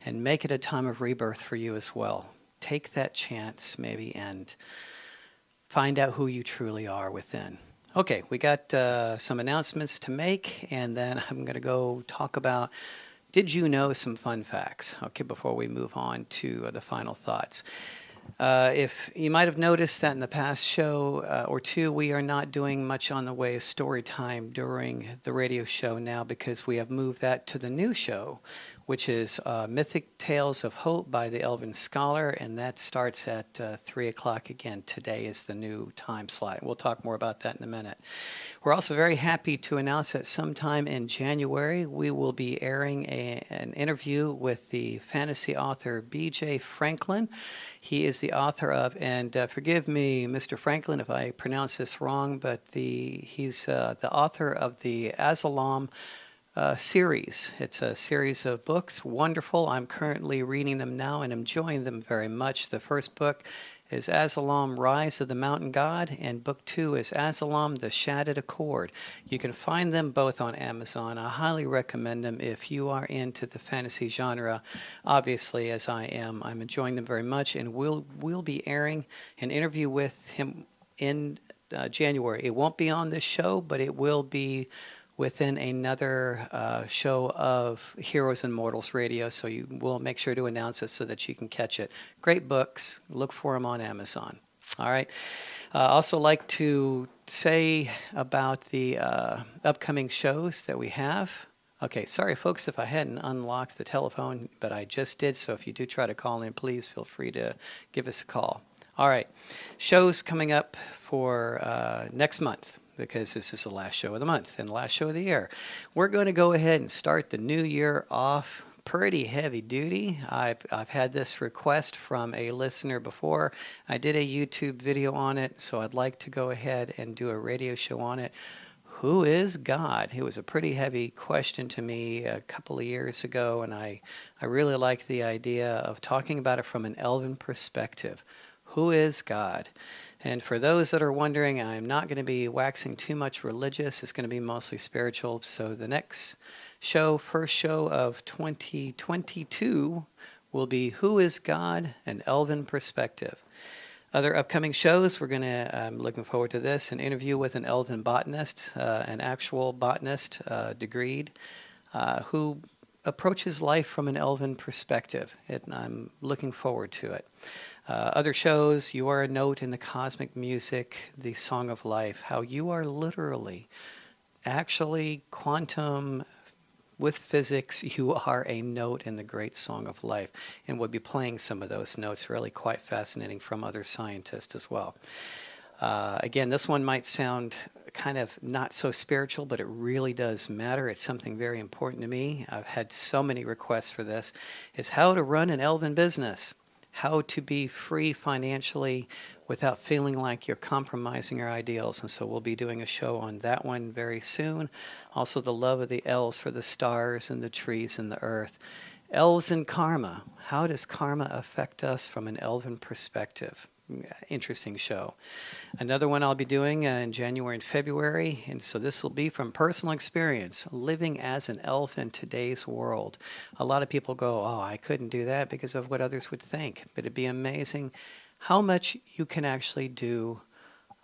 and make it a time of rebirth for you as well. Take that chance maybe and find out who you truly are within. Okay, we got some announcements to make, and then I'm going to go talk about, did you know, some fun facts, okay, before we move on to the final thoughts. If you might have noticed that in the past show or two, we are not doing much on the way of story time during the radio show now because we have moved that to the new show, which is Mythic Tales of Hope by the Elven Scholar, and that starts at 3 o'clock again. Today is the new time slot. We'll talk more about that in a minute. We're also very happy to announce that sometime in January, we will be airing an interview with the fantasy author B.J. Franklin. He is the author of, and forgive me, Mr. Franklin, if I pronounce this wrong, but he's the author of the Azalam series. It's a series of books, wonderful. I'm currently reading them now and enjoying them very much. The first book is Azalam, Rise of the Mountain God, and book 2 is Azalam, The Shattered Accord. You can find them both on Amazon. I highly recommend them if you are into the fantasy genre. Obviously, as I am, I'm enjoying them very much, and we'll be airing an interview with him in January. It won't be on this show, but it will be within another show of Heroes and Mortals Radio, so you will make sure to announce it so that you can catch it. Great books. Look for them on Amazon. All right. Also like to say about the upcoming shows that we have. Okay, sorry, folks, if I hadn't unlocked the telephone, but I just did, so if you do try to call in, please feel free to give us a call. All right. Shows coming up for next month, because this is the last show of the month and the last show of the year. We're going to go ahead and start the new year off pretty heavy duty. I've had this request from a listener before. I did a YouTube video on it, so I'd like to go ahead and do a radio show on it. Who is God? It was a pretty heavy question to me a couple of years ago, and I really like the idea of talking about it from an Elven perspective. Who is God? And for those that are wondering, I'm not going to be waxing too much religious. It's going to be mostly spiritual. So the next show, first show of 2022, will be Who is God? An Elven Perspective. Other upcoming shows, I'm looking forward to this, an interview with an Elven botanist, an actual botanist, degreed, who approaches life from an Elven perspective. I'm looking forward to it. Other shows, You Are a Note in the Cosmic Music, The Song of Life, how you are literally, actually quantum with physics, you are a note in the great Song of Life. And we'll be playing some of those notes, really quite fascinating, from other scientists as well. Again, this one might sound kind of not so spiritual, but it really does matter. It's something very important to me. I've had so many requests for this, is how to run an Elven business. How to be free financially without feeling like you're compromising your ideals. And so we'll be doing a show on that one very soon. Also, the love of the elves for the stars and the trees and the earth. Elves and karma. How does karma affect us from an Elven perspective? Interesting show. Another one I'll be doing in January and February, and so this will be from personal experience, living as an elf in today's world. A lot of people go, oh, I couldn't do that because of what others would think, but it'd be amazing how much you can actually do,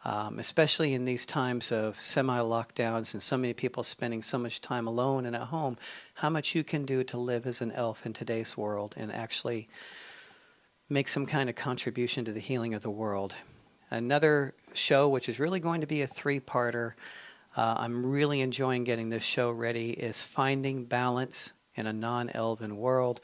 especially in these times of semi-lockdowns and so many people spending so much time alone and at home, how much you can do to live as an elf in today's world and actually make some kind of contribution to the healing of the world. Another show, which is really going to be a 3-parter, I'm really enjoying getting this show ready, is Finding Balance in a Non-Elven World.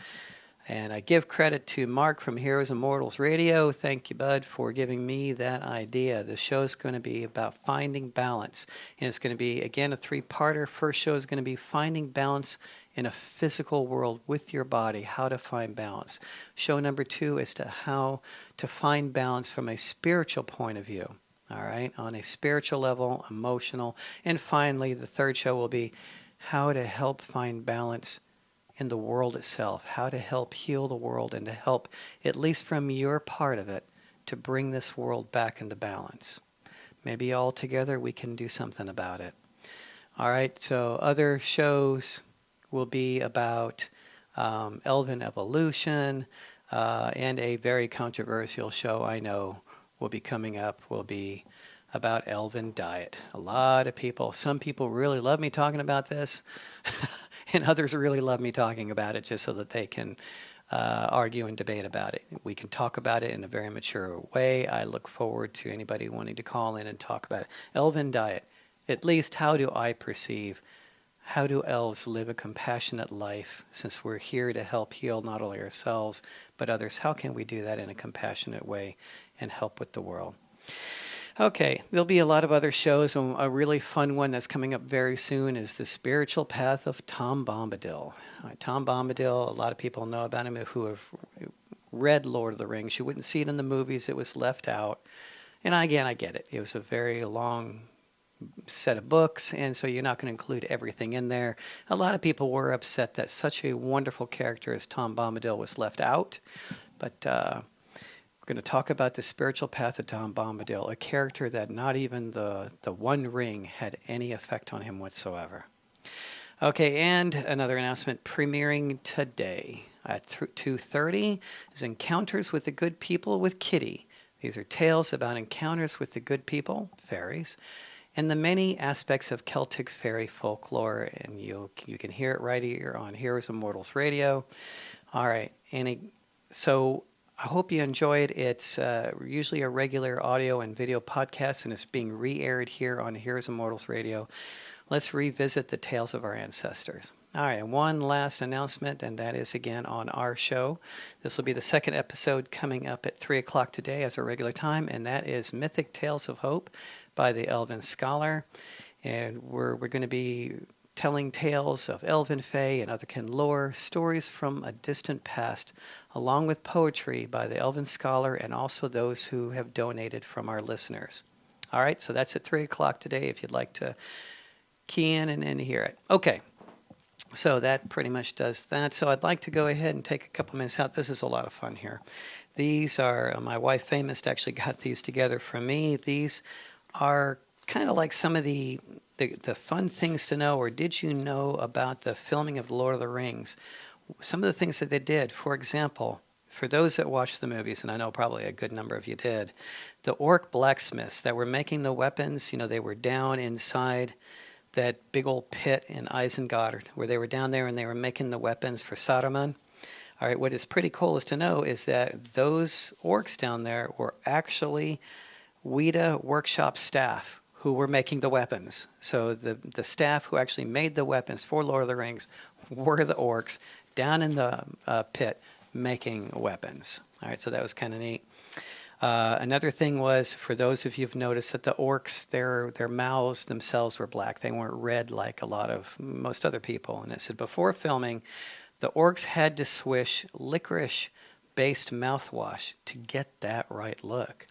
And I give credit to Mark from Heroes and Mortals Radio. Thank you, bud, for giving me that idea. The show's going to be about finding balance. And it's going to be, again, a 3-parter. First show is going to be finding balance in a physical world with your body, how to find balance. Show number 2 is to how to find balance from a spiritual point of view. All right, on a spiritual level, emotional. And finally, the 3rd show will be how to help find balance in the world itself, how to help heal the world and to help, at least from your part of it, to bring this world back into balance. Maybe all together we can do something about it. All right, so other shows will be about Elven evolution, and a very controversial show I know will be coming up will be about Elven diet. A lot of people, some people really love me talking about this, and others really love me talking about it just so that they can argue and debate about it. We can talk about it in a very mature way. I look forward to anybody wanting to call in and talk about it. Elven diet. At least how do I perceive, how do elves live a compassionate life? Since we're here to help heal not only ourselves, but others, how can we do that in a compassionate way and help with the world? Okay, there'll be a lot of other shows. A really fun one that's coming up very soon is The Spiritual Path of Tom Bombadil. Tom Bombadil, a lot of people know about him who have read Lord of the Rings. You wouldn't see it in the movies. It was left out. And again, I get it. It was a very long set of books, and so you're not going to include everything in there. A lot of people were upset that such a wonderful character as Tom Bombadil was left out. But we're going to talk about the spiritual path of Tom Bombadil, a character that not even the One Ring had any effect on him whatsoever. Okay, and another announcement premiering today at 2:30 is Encounters with the Good People with Kitty. These are tales about encounters with the good people, fairies, and the many aspects of Celtic fairy folklore, and you can hear it right here on Heroes Immortals Radio. All right, so I hope you enjoyed. It's usually a regular audio and video podcast, and it's being re-aired here on Heroes Immortals Radio. Let's revisit the tales of our ancestors. All right, and one last announcement, and that is again on our show. This will be the second episode coming up at 3 o'clock today as our regular time, and that is Mythic Tales of Hope by the Elven Scholar. And we're going to be telling tales of Elven Fae and otherkin lore, stories from a distant past, along with poetry by the Elven Scholar and also those who have donated from our listeners. All right, so that's at 3 o'clock today if you'd like to key in and hear it. Okay, so that pretty much does that. So I'd like to go ahead and take a couple minutes out. This is a lot of fun here. These are, my wife Famous actually got these together for me. These are kind of like some of the fun things to know, or did you know about the filming of Lord of the Rings? Some of the things that they did, for example, for those that watched the movies, and I know probably a good number of you did, the orc blacksmiths that were making the weapons, they were down inside that big old pit in Isengard, where they were down there and they were making the weapons for Saruman. All right, what is pretty cool is to know is that those orcs down there were actually Weta workshop staff who were making the weapons. So the staff who actually made the weapons for Lord of the Rings were the orcs down in the pit making weapons. All right, so that was kind of neat. Another thing was, for those of you who've noticed that the orcs, their mouths themselves were black. They weren't red like a lot of most other people. And it said before filming, the orcs had to swish licorice-based mouthwash to get that right look.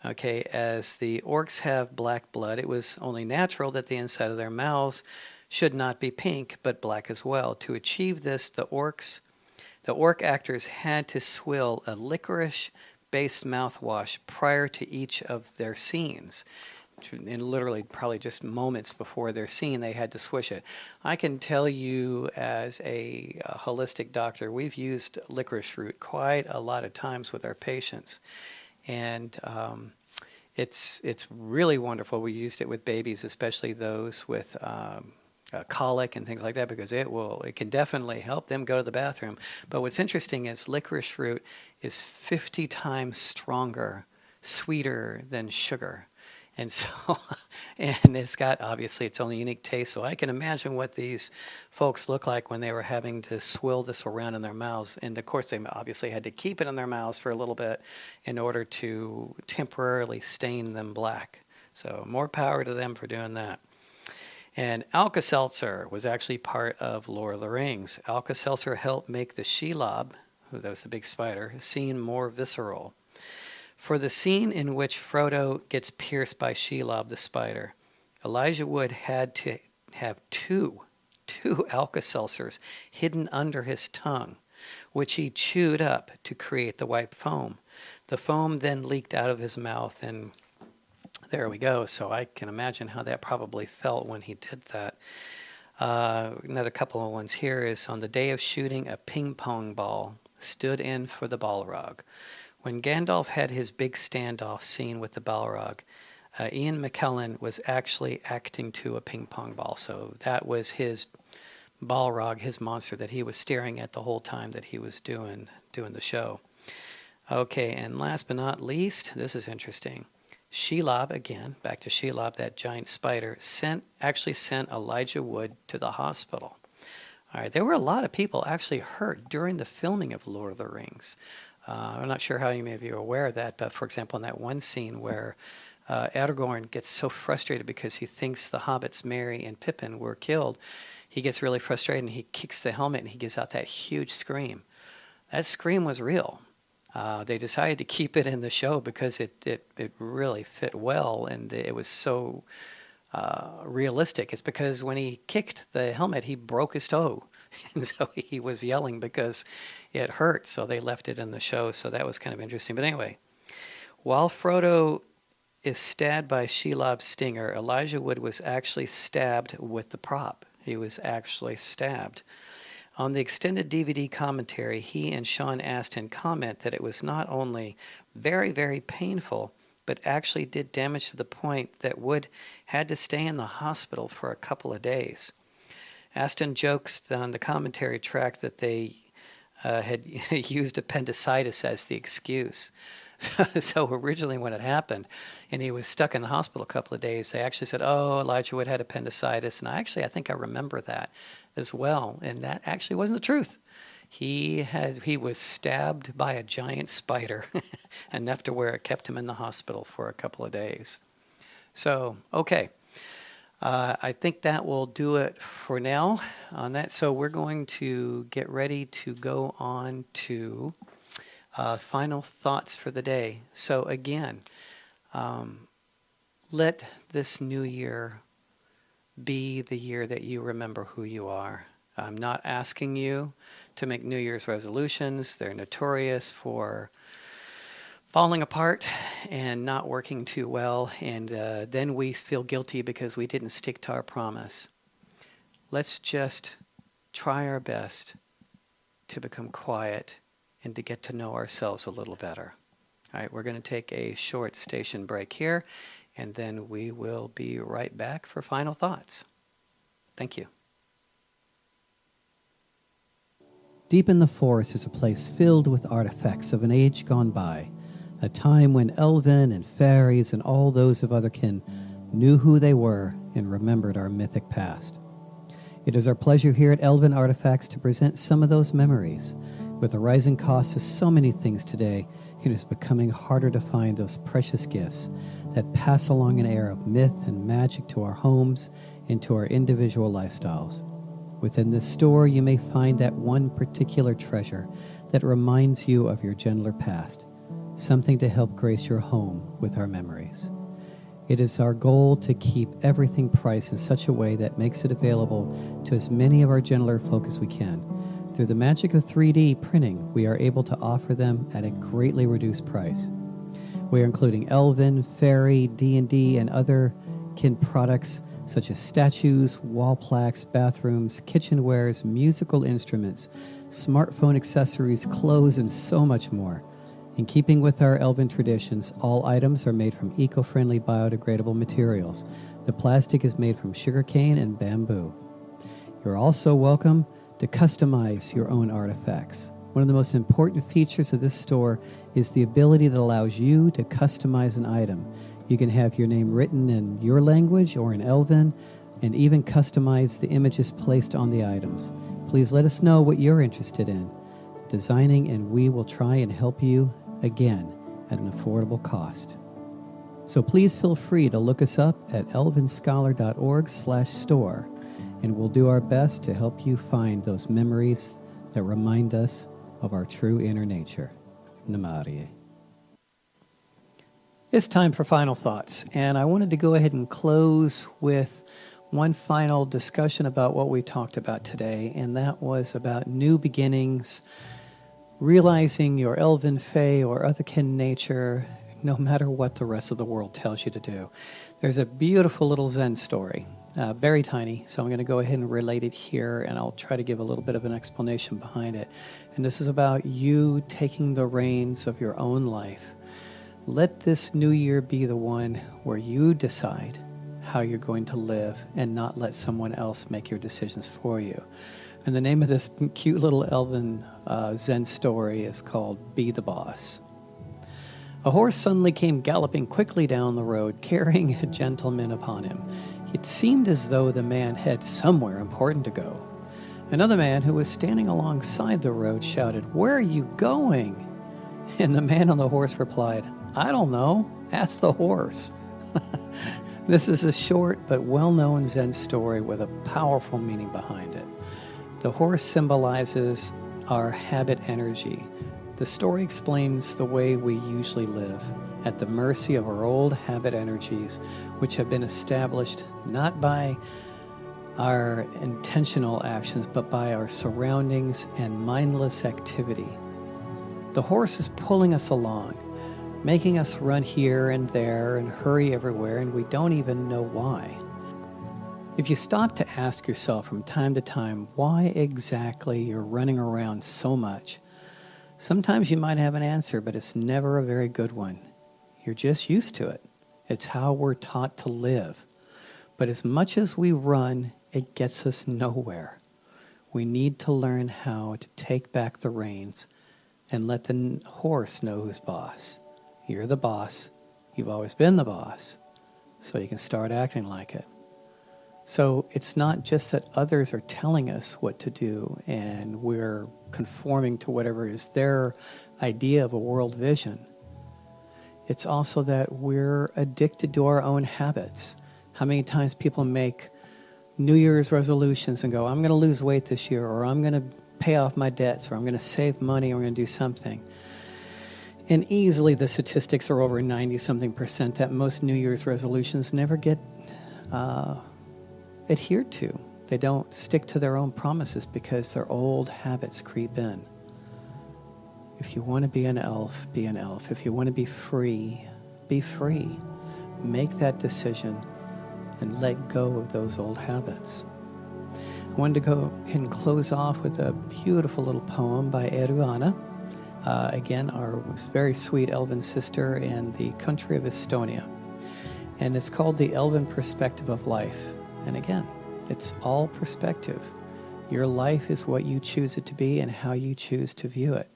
Okay, as the orcs have black blood, it was only natural that the inside of their mouths should not be pink, but black as well. To achieve this, the orc actors had to swill a licorice-based mouthwash prior to each of their scenes. And literally probably just moments before their scene, they had to swish it. I can tell you as a holistic doctor, we've used licorice root quite a lot of times with our patients. And it's really wonderful. We used it with babies, especially those with colic and things like that, because it can definitely help them go to the bathroom. But what's interesting is licorice root is 50 times stronger, sweeter than sugar. And so, and it's got, obviously, its own unique taste. So I can imagine what these folks look like when they were having to swill this around in their mouths. And of course, they obviously had to keep it in their mouths for a little bit in order to temporarily stain them black. So more power to them for doing that. And Alka-Seltzer was actually part of Lord of the Rings. Alka-Seltzer helped make the Shelob, that was the big spider, scene more visceral. For the scene in which Frodo gets pierced by Shelob the spider, Elijah Wood had to have two Alka-Seltzers hidden under his tongue, which he chewed up to create the white foam. The foam then leaked out of his mouth, and there we go. So I can imagine how that probably felt when he did that. Another couple of ones here is, on the day of shooting, a ping pong ball stood in for the Balrog. When Gandalf had his big standoff scene with the Balrog, Ian McKellen was actually acting to a ping pong ball. So that was his Balrog, his monster that he was staring at the whole time that he was doing the show. Okay, and last but not least, this is interesting. Shelob, again, back to Shelob, that giant spider, actually sent Elijah Wood to the hospital. All right, there were a lot of people actually hurt during the filming of Lord of the Rings. I'm not sure how many of you are aware of that, but for example, in that one scene where Aragorn gets so frustrated because he thinks the hobbits Merry and Pippin were killed, he gets really frustrated and he kicks the helmet and he gives out that huge scream. That scream was real. They decided to keep it in the show because it really fit well and it was so realistic. It's because when he kicked the helmet, he broke his toe. And so he was yelling because it hurt, so they left it in the show. So that was kind of interesting. But anyway, while Frodo is stabbed by Shelob's stinger, Elijah Wood was actually stabbed with the prop. He was actually stabbed. On the extended DVD commentary, he and Sean Astin comment that it was not only very, very painful, but actually did damage to the point that Wood had to stay in the hospital for a couple of days. Astin jokes on the commentary track that they had used appendicitis as the excuse. So originally when it happened and he was stuck in the hospital a couple of days, they actually said, oh, Elijah Wood had appendicitis. And I think I remember that as well. And that actually wasn't the truth. He was stabbed by a giant spider enough to where it kept him in the hospital for a couple of days. So, okay. I think that will do it for now on that. So we're going to get ready to go on to final thoughts for the day. So again, let this new year be the year that you remember who you are. I'm not asking you to make New Year's resolutions. They're notorious for falling apart and not working too well, and then we feel guilty because we didn't stick to our promise. Let's just try our best to become quiet and to get to know ourselves a little better. All right, we're going to take a short station break here, and then we will be right back for final thoughts. Thank you. Deep in the forest is a place filled with artifacts of an age gone by, a time when elven and fairies and all those of otherkin knew who they were and remembered our mythic past. It is our pleasure here at Elven Artifacts to present some of those memories. With the rising cost of so many things today, it is becoming harder to find those precious gifts that pass along an air of myth and magic to our homes and to our individual lifestyles. Within this store, you may find that one particular treasure that reminds you of your gentler past, something to help grace your home with our memories. It is our goal to keep everything priced in such a way that makes it available to as many of our gentler folk as we can. Through the magic of 3D printing, we are able to offer them at a greatly reduced price. We are including Elven, Fairy, D&D, and other kin products such as statues, wall plaques, bathrooms, kitchenwares, musical instruments, smartphone accessories, clothes, and so much more. In keeping with our Elven traditions, all items are made from eco-friendly biodegradable materials. The plastic is made from sugarcane and bamboo. You're also welcome to customize your own artifacts. One of the most important features of this store is the ability that allows you to customize an item. You can have your name written in your language or in Elven, and even customize the images placed on the items. Please let us know what you're interested in designing, and we will try and help you, again, at an affordable cost. So please feel free to look us up at elvenscholar.org/store, and we'll do our best to help you find those memories that remind us of our true inner nature. Namarie. It's time for final thoughts, and I wanted to go ahead and close with one final discussion about what we talked about today, and that was about new beginnings, realizing your elven, fae, or otherkin nature, no matter what the rest of the world tells you to do. There's a beautiful little Zen story, very tiny, so I'm going to go ahead and relate it here, and I'll try to give a little bit of an explanation behind it. And this is about you taking the reins of your own life. Let this new year be the one where you decide how you're going to live and not let someone else make your decisions for you. And the name of this cute little Elven Zen story is called Be the Boss. A horse suddenly came galloping quickly down the road, carrying a gentleman upon him. It seemed as though the man had somewhere important to go. Another man who was standing alongside the road shouted, "Where are you going?" And the man on the horse replied, "I don't know. Ask the horse." This is a short but well-known Zen story with a powerful meaning behind it. The horse symbolizes our habit energy. The story explains the way we usually live, at the mercy of our old habit energies, which have been established not by our intentional actions, but by our surroundings and mindless activity. The horse is pulling us along, making us run here and there and hurry everywhere, and we don't even know why. If you stop to ask yourself from time to time why exactly you're running around so much, sometimes you might have an answer, but it's never a very good one. You're just used to it. It's how we're taught to live. But as much as we run, it gets us nowhere. We need to learn how to take back the reins and let the horse know who's boss. You're the boss. You've always been the boss. So you can start acting like it. So it's not just that others are telling us what to do and we're conforming to whatever is their idea of a world vision. It's also that we're addicted to our own habits. How many times people make New Year's resolutions and go, I'm going to lose weight this year, or I'm going to pay off my debts, or I'm going to save money, or I'm going to do something. And easily the statistics are over 90-something% that most New Year's resolutions never get adhered to. They don't stick to their own promises because their old habits creep in. If you want to be an elf, be an elf. If you want to be free, be free. Make that decision and let go of those old habits. I wanted to go ahead and close off with a beautiful little poem by Eruana. Again, our very sweet elven sister in the country of Estonia. And it's called The Elven Perspective of Life. And again, it's all perspective. Your life is what you choose it to be and how you choose to view it.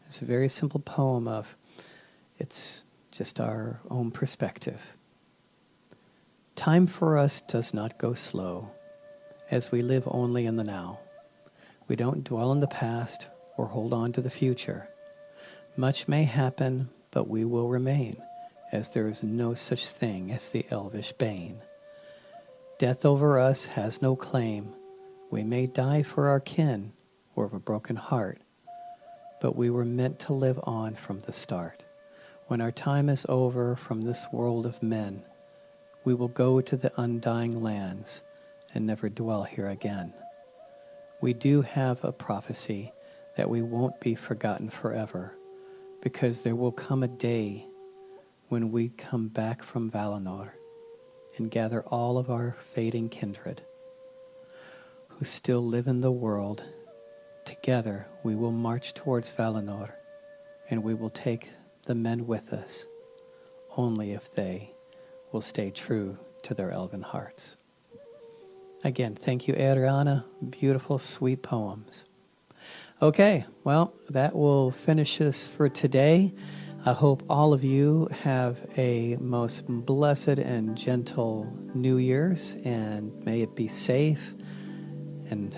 It's a very simple poem of, it's just our own perspective. Time for us does not go slow, as we live only in the now. We don't dwell in the past or hold on to the future. Much may happen, but we will remain, as there is no such thing as the elvish bane. Death over us has no claim. We may die for our kin or of a broken heart, but we were meant to live on from the start. When our time is over from this world of men, we will go to the undying lands and never dwell here again. We do have a prophecy that we won't be forgotten forever, because there will come a day when we come back from Valinor and gather all of our fading kindred who still live in the world. Together we will march towards Valinor, and we will take the men with us, only if they will stay true to their elven hearts. Again, thank you, Ariana. Beautiful, sweet poems. Okay, well, that will finish us for today. I hope all of you have a most blessed and gentle New Year's, and may it be safe. And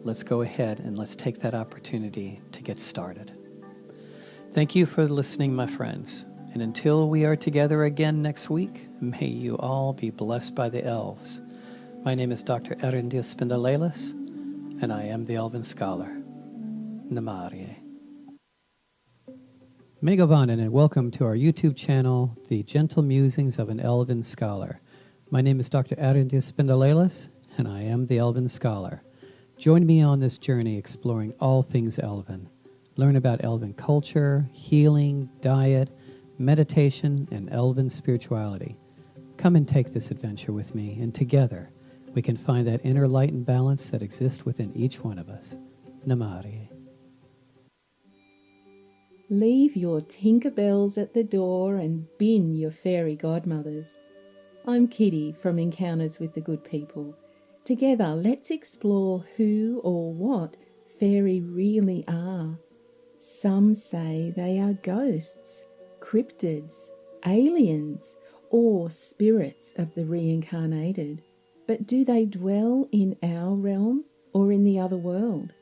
let's go ahead and let's take that opportunity to get started. Thank you for listening, my friends. And until we are together again next week, may you all be blessed by the elves. My name is Dr. Erindia Spindalelis, and I am the Elven Scholar. Namarie. Megavanen, and welcome to our YouTube channel, The Gentle Musings of an Elven Scholar. My name is Dr. Erindia Spindalelis, and I am the Elven Scholar. Join me on this journey exploring all things Elven. Learn about Elven culture, healing, diet, meditation, and Elven spirituality. Come and take this adventure with me, and together we can find that inner light and balance that exists within each one of us. Namarie.
Leave your Tinkerbells at the door and bin your fairy godmothers. I'm Kitty from Encounters with the Good People. Together, let's explore who or what fairy really are. Some say they are ghosts, cryptids, aliens, or spirits of the reincarnated. But do they dwell in our realm or in the other world?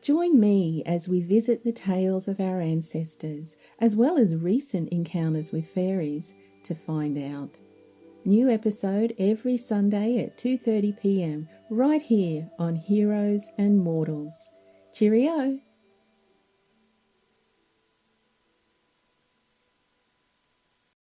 Join me as we visit the tales of our ancestors, as well as recent encounters with fairies, to find out. New episode every Sunday at 2:30 p.m, right here on Heroes and Mortals. Cheerio!